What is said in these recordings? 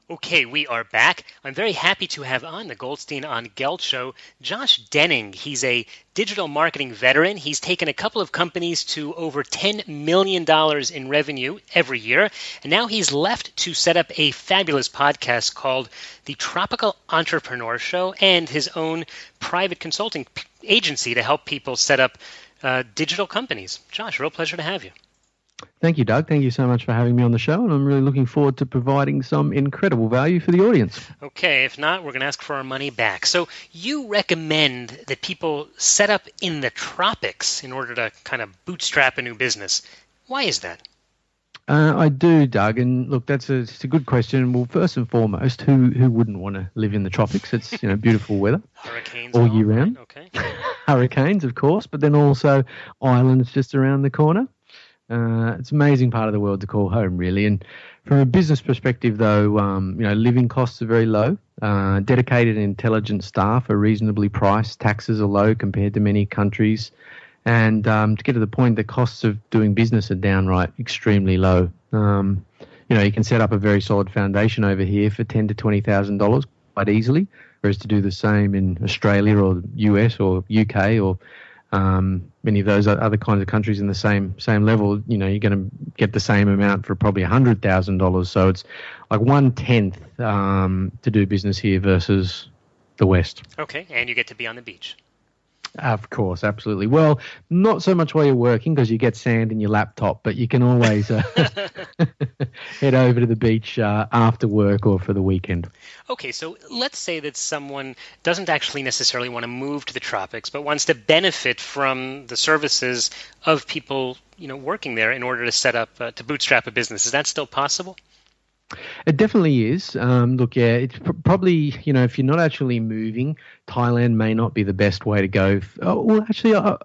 Okay, we are back. I'm very happy to have on the Goldstein on Gelt show, Josh Denning. He's a digital marketing veteran. He's taken a couple of companies to over $10 million in revenue every year. And now he's left to set up a fabulous podcast called The Tropical Entrepreneur Show and his own private consulting agency to help people set up digital companies. Josh, real pleasure to have you. Thank you, Doug. Thank you so much for having me on the show, and I'm really looking forward to providing some incredible value for the audience. Okay, if not, we're going to ask for our money back. So you recommend that people set up in the tropics in order to kind of bootstrap a new business. Why is that? I do, Doug, and look, it's a good question. Well, first and foremost, who wouldn't want to live in the tropics? It's beautiful weather, hurricanes all year round. Okay, hurricanes, of course, but then also islands just around the corner. It's an amazing part of the world to call home, really. And from a business perspective, though, living costs are very low. Dedicated and intelligent staff are reasonably priced. Taxes are low compared to many countries. And to get to the point, the costs of doing business are downright extremely low. You can set up a very solid foundation over here for $10,000 to $20,000 quite easily, whereas to do the same in Australia or the US or UK or many of those other kinds of countries in the same level, you're going to get the same amount for probably $100,000. So it's like 1/10 to do business here versus the West. Okay, and you get to be on the beach. Of course, absolutely. Well, not so much while you're working because you get sand in your laptop, but you can always head over to the beach after work or for the weekend. Okay, so let's say that someone doesn't actually necessarily want to move to the tropics, but wants to benefit from the services of people, working there in order to set up, to bootstrap a business. Is that still possible? It definitely is. It's probably, if you're not actually moving, Thailand may not be the best way to go.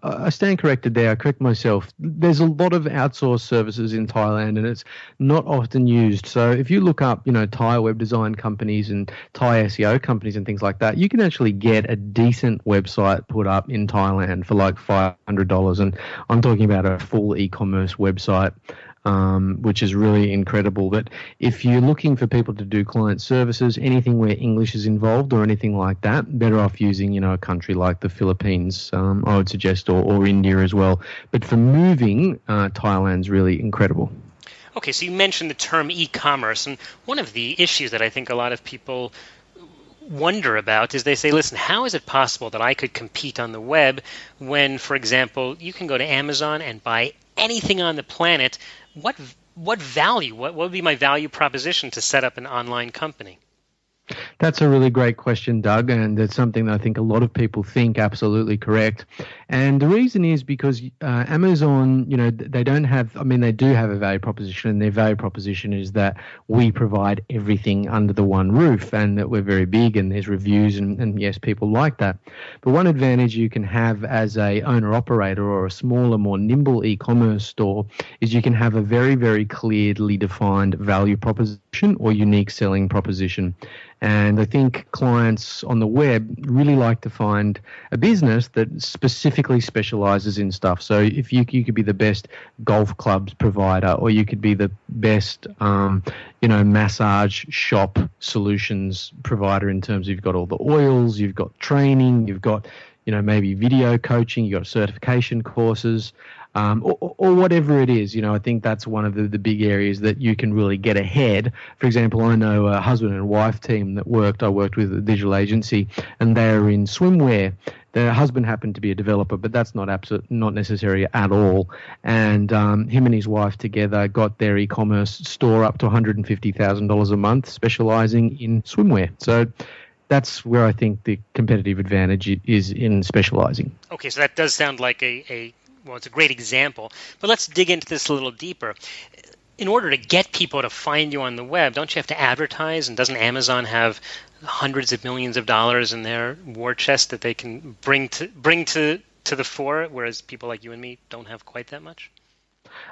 I stand corrected there. I correct myself. There's a lot of outsourced services in Thailand, and it's not often used. So if you look up, Thai web design companies and Thai SEO companies and things like that, you can actually get a decent website put up in Thailand for like $500. And I'm talking about a full e-commerce website. Which is really incredible. But if you're looking for people to do client services, anything where English is involved or anything like that, better off using, a country like the Philippines, I would suggest, or India as well. But for moving, Thailand's really incredible. Okay, so you mentioned the term e-commerce, and one of the issues that I think a lot of people wonder about is they say, listen, how is it possible that I could compete on the web when, for example, you can go to Amazon and buy anything on the planet? What value? What would be my value proposition to set up an online company? That's a really great question, Doug, and it's something that I think a lot of people think absolutely correct. And the reason is because Amazon, they don't have, they do have a value proposition, and their value proposition is that we provide everything under the one roof and that we're very big and there's reviews and yes, people like that. But one advantage you can have as a owner-operator or a smaller, more nimble e-commerce store is you can have a very, very clearly defined value proposition or unique selling proposition. And I think clients on the web really like to find a business that specifically specializes in stuff. So if you could be the best golf clubs provider, or you could be the best, massage shop solutions provider in terms of you've got all the oils, you've got training, you've got, maybe video coaching, you've got certification courses. Or whatever it is, I think that's one of the big areas that you can really get ahead. For example, I know a husband and wife team that I worked with a digital agency, and they're in swimwear. Their husband happened to be a developer, but that's not necessary at all. And him and his wife together got their e-commerce store up to $150,000 a month, specializing in swimwear. So that's where I think the competitive advantage is in specializing. Okay, so that does sound like it's a great example, but let's dig into this a little deeper. In order to get people to find you on the web, don't you have to advertise? And doesn't Amazon have hundreds of millions of dollars in their war chest that they can bring to the fore, whereas people like you and me don't have quite that much?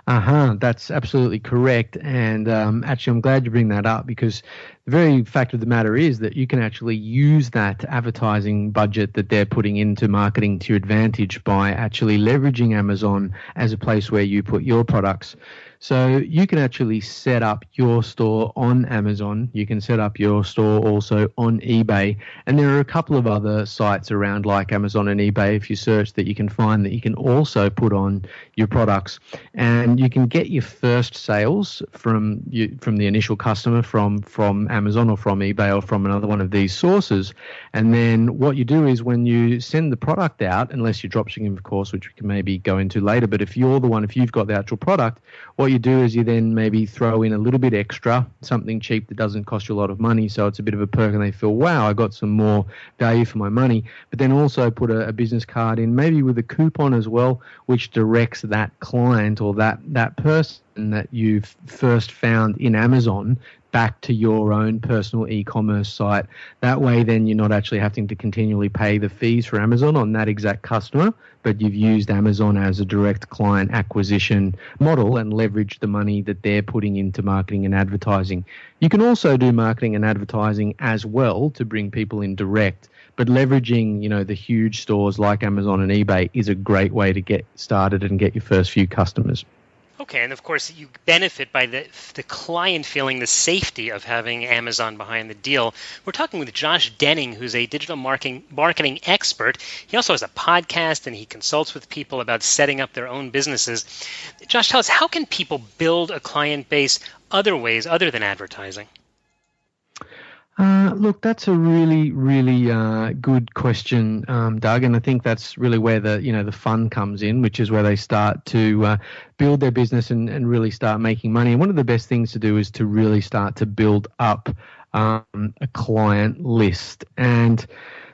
That's absolutely correct. And actually, I'm glad you bring that up because the very fact of the matter is that you can actually use that advertising budget that they're putting into marketing to your advantage by actually leveraging Amazon as a place where you put your products. So you can actually set up your store on Amazon. You can set up your store also on eBay. And there are a couple of other sites around like Amazon and eBay, if you search, that you can find that you can also put on your products. And you can get your first sales from the initial customer from Amazon or from eBay or from another one of these sources. And then what you do is when you send the product out, unless you're dropshipping, of course, which we can maybe go into later, but if you're the one, if you've got the actual product, what you do is you then maybe throw in a little bit extra, something cheap that doesn't cost you a lot of money, so it's a bit of a perk and they feel, wow, I got some more value for my money. But then also put a business card in, maybe with a coupon as well, which directs that client or that person that you've first found in Amazon back to your own personal e-commerce site. That way, then you're not actually having to continually pay the fees for Amazon on that exact customer, but you've used Amazon as a direct client acquisition model and leveraged the money that they're putting into marketing and advertising. You can also do marketing and advertising as well to bring people in direct, but leveraging, the huge stores like Amazon and eBay is a great way to get started and get your first few customers. Okay, and of course you benefit by the client feeling the safety of having Amazon behind the deal. We're talking with Josh Denning, who's a digital marketing expert. He also has a podcast and he consults with people about setting up their own businesses. Josh, tell us, how can people build a client base other ways other than advertising? Look, that's a really, really good question, Doug, and I think that's really where the fun comes in, which is where they start to build their business and really start making money. And one of the best things to do is to really start to build up a client list. And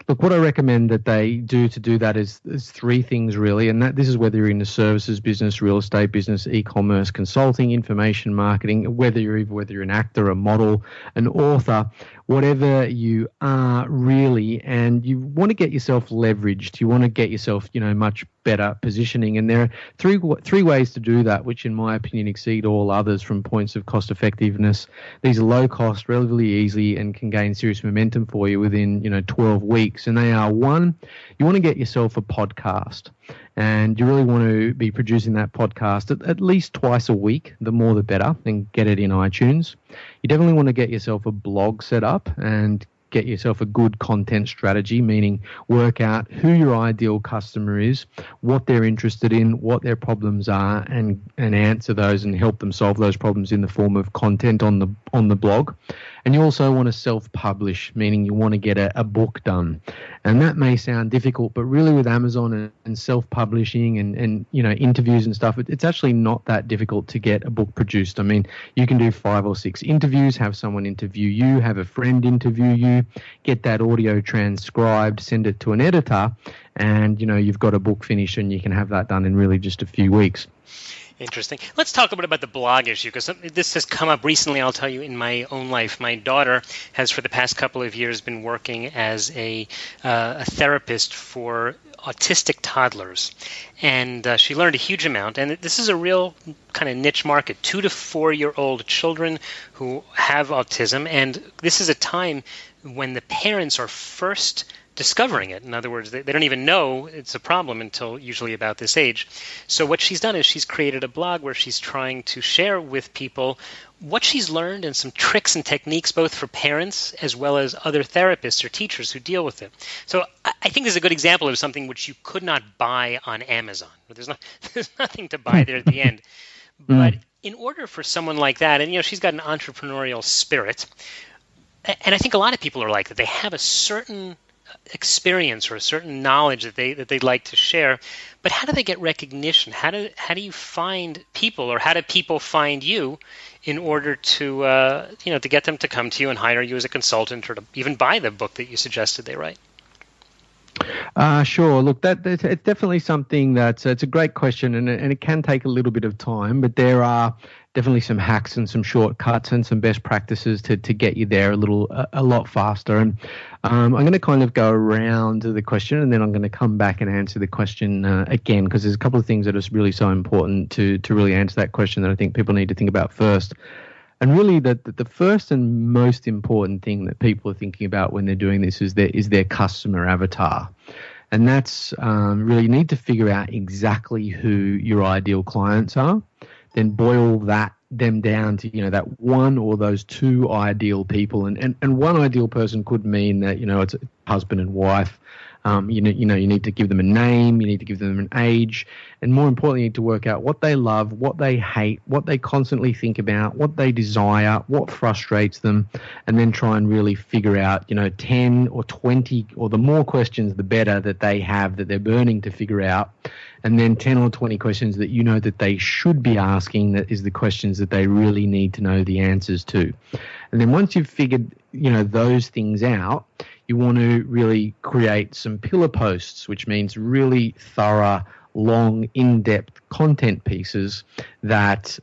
look, what I recommend that they do to do that is three things really, and this is whether you're in the services business, real estate business, e-commerce, consulting, information marketing, whether you're an actor, a model, an author, whatever you are really, and you want to get yourself leveraged. You want to get yourself, much better positioning. And there are three ways to do that, which in my opinion exceed all others from points of cost effectiveness. These are low cost, relatively easy, and can gain serious momentum for you within, 12 weeks. And they are: one, you want to get yourself a podcast. And you really want to be producing that podcast at least twice a week. The more the better, and get it in iTunes. You definitely want to get yourself a blog set up and get yourself a good content strategy, meaning work out who your ideal customer is, what they're interested in, what their problems are, and answer those and help them solve those problems in the form of content on the blog. And you also want to self-publish, meaning you want to get a book done. And that may sound difficult, but really with Amazon and self-publishing and interviews and stuff, it's actually not that difficult to get a book produced. I mean, you can do 5 or 6 interviews, have someone interview you, have a friend interview you, get that audio transcribed, send it to an editor, and, you've got a book finished and you can have that done in really just a few weeks. Interesting. Let's talk a bit about the blog issue, because this has come up recently. I'll tell you, in my own life, my daughter has for the past couple of years been working as a therapist for autistic toddlers, and she learned a huge amount. And this is a real kind of niche market, 2 to 4-year-old children who have autism, and this is a time when the parents are first discovering it. In other words, they don't even know it's a problem until usually about this age. So what she's done is she's created a blog where she's trying to share with people what she's learned and some tricks and techniques, both for parents as well as other therapists or teachers who deal with it. So I think this is a good example of something which you could not buy on Amazon. There's nothing to buy there at the end. But in order for someone like that, and she's got an entrepreneurial spirit, and I think a lot of people are like that. They have a certain experience or a certain knowledge that they'd like to share, but how do they get recognition? How do you find people, or how do people find you in order to to get them to come to you and hire you as a consultant, or to even buy the book that you suggested they write? Sure. Look, it's definitely something it's a great question, and it can take a little bit of time, but there are definitely some hacks and some shortcuts and some best practices to get you there a lot faster. And I'm going to kind of go around the question, and then I'm going to come back and answer the question again, because there's a couple of things that are really so important to really answer that question that I think people need to think about first. And really, the first and most important thing that people are thinking about when they're doing this is their customer avatar. And that's really, you need to figure out exactly who your ideal clients are, then boil them down to, that one or those two ideal people. And one ideal person could mean that, it's a husband and wife. You need to give them a name, you need to give them an age, and more importantly, you need to work out what they love, what they hate, what they constantly think about, what they desire, what frustrates them, and then try and really figure out, 10 or 20, or the more questions, the better, that they have, that they're burning to figure out, and then 10 or 20 questions that that they should be asking, that is the questions that they really need to know the answers to. And then once you've figured, those things out, you want to really create some pillar posts, which means really thorough, long, in-depth content pieces that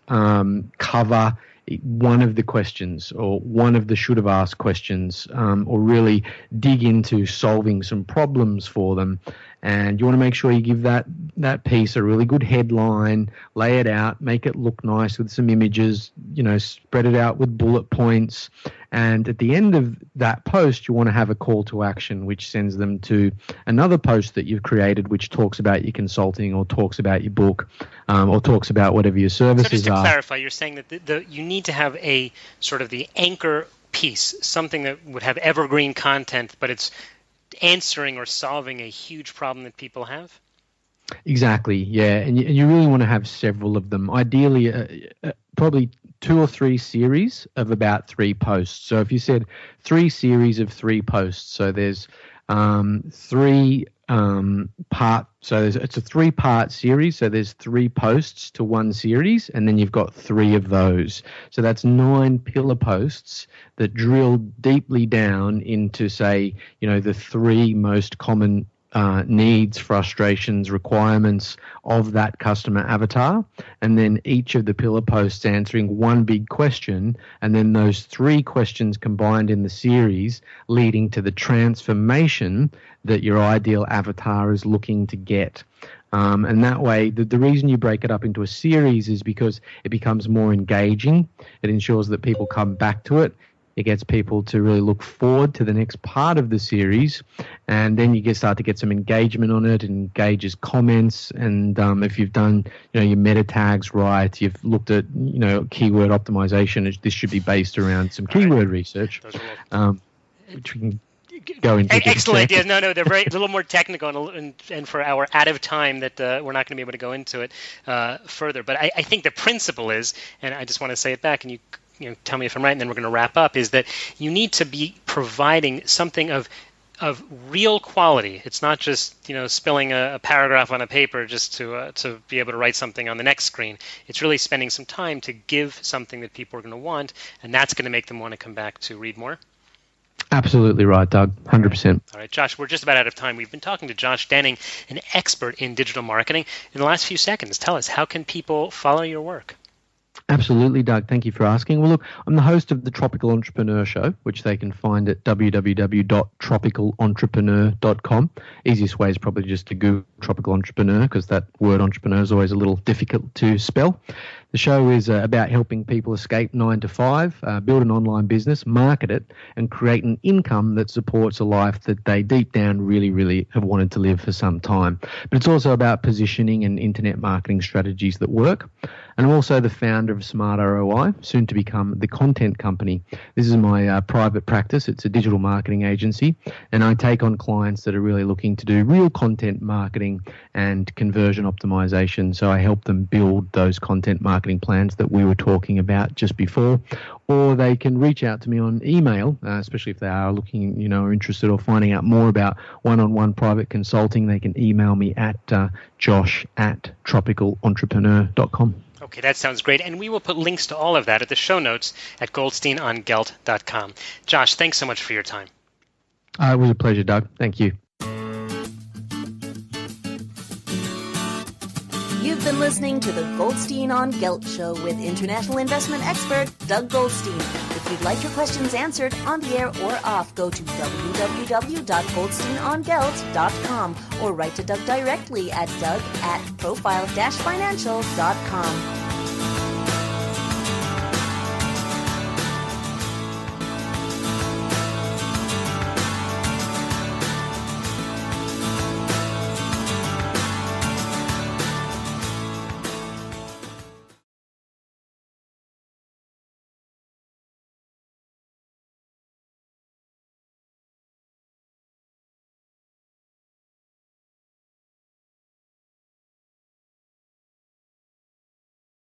cover one of the questions or one of the should have asked questions, or really dig into solving some problems for them. And you want to make sure you give that piece a really good headline, lay it out, make it look nice with some images, spread it out with bullet points. And at the end of that post, you want to have a call to action, which sends them to another post that you've created, which talks about your consulting or talks about your book, or talks about whatever your services are. So just to clarify, you're saying that you need to have a sort of the anchor piece, something that would have evergreen content, but it's answering or solving a huge problem that people have? Exactly, yeah. And you really want to have several of them. Ideally, probably 2 or 3 series of about 3 posts. So if you said 3 series of 3 posts, so there's 3 part. So it's a 3-part series. So there's 3 posts to 1 series, and then you've got 3 of those. So that's 9 pillar posts that drill deeply down into, say, the 3 most common needs, frustrations, requirements of that customer avatar, and then each of the pillar posts answering one big question, and then those 3 questions combined in the series leading to the transformation that your ideal avatar is looking to get. And that way, the reason you break it up into a series is because it becomes more engaging. It ensures that people come back to it. It gets people to really look forward to the next part of the series, and then you start to get some engagement on it, and engages comments. And if you've done your meta tags right, you've looked at keyword optimization. This should be based around some keyword research, which we can go into. Excellent ideas. No, they're a little more technical, and for our out of time that we're not going to be able to go into it further. But I think the principle is, and I just want to say it back, and you tell me if I'm right, and then we're going to wrap up, is that you need to be providing something of real quality. It's not just spilling a paragraph on a paper just to be able to write something on the next screen. It's really spending some time to give something that people are going to want, and that's going to make them want to come back to read more. Absolutely right, Doug. 100%. All right, Josh, we're just about out of time. We've been talking to Josh Denning, an expert in digital marketing. In the last few seconds, tell us, how can people follow your work? Absolutely, Doug. Thank you for asking. Well, look, I'm the host of the Tropical Entrepreneur Show, which they can find at www.tropicalentrepreneur.com. Easiest way is probably just to Google Tropical Entrepreneur, because that word entrepreneur is always a little difficult to spell. The show is about helping people escape 9 to 5, build an online business, market it, and create an income that supports a life that they deep down really, really have wanted to live for some time. But it's also about positioning and internet marketing strategies that work. And I'm also the founder of Smart ROI, soon to become the content company. This is my private practice. It's a digital marketing agency, and I take on clients that are really looking to do real content marketing and conversion optimization. So I help them build those content marketing plans that we were talking about just before, or they can reach out to me on email, especially if they are looking, or interested or finding out more about one-on-one private consulting. They can email me at josh@tropicalentrepreneur.com. Okay, that sounds great. And we will put links to all of that at the show notes at goldsteinongelt.com. Josh, thanks so much for your time. It was a pleasure, Doug. Thank you. You've been listening to the Goldstein on Gelt show with international investment expert Doug Goldstein. If you'd like your questions answered on the air or off, go to www.goldsteinongelt.com or write to Doug directly at doug@profile-financial.com.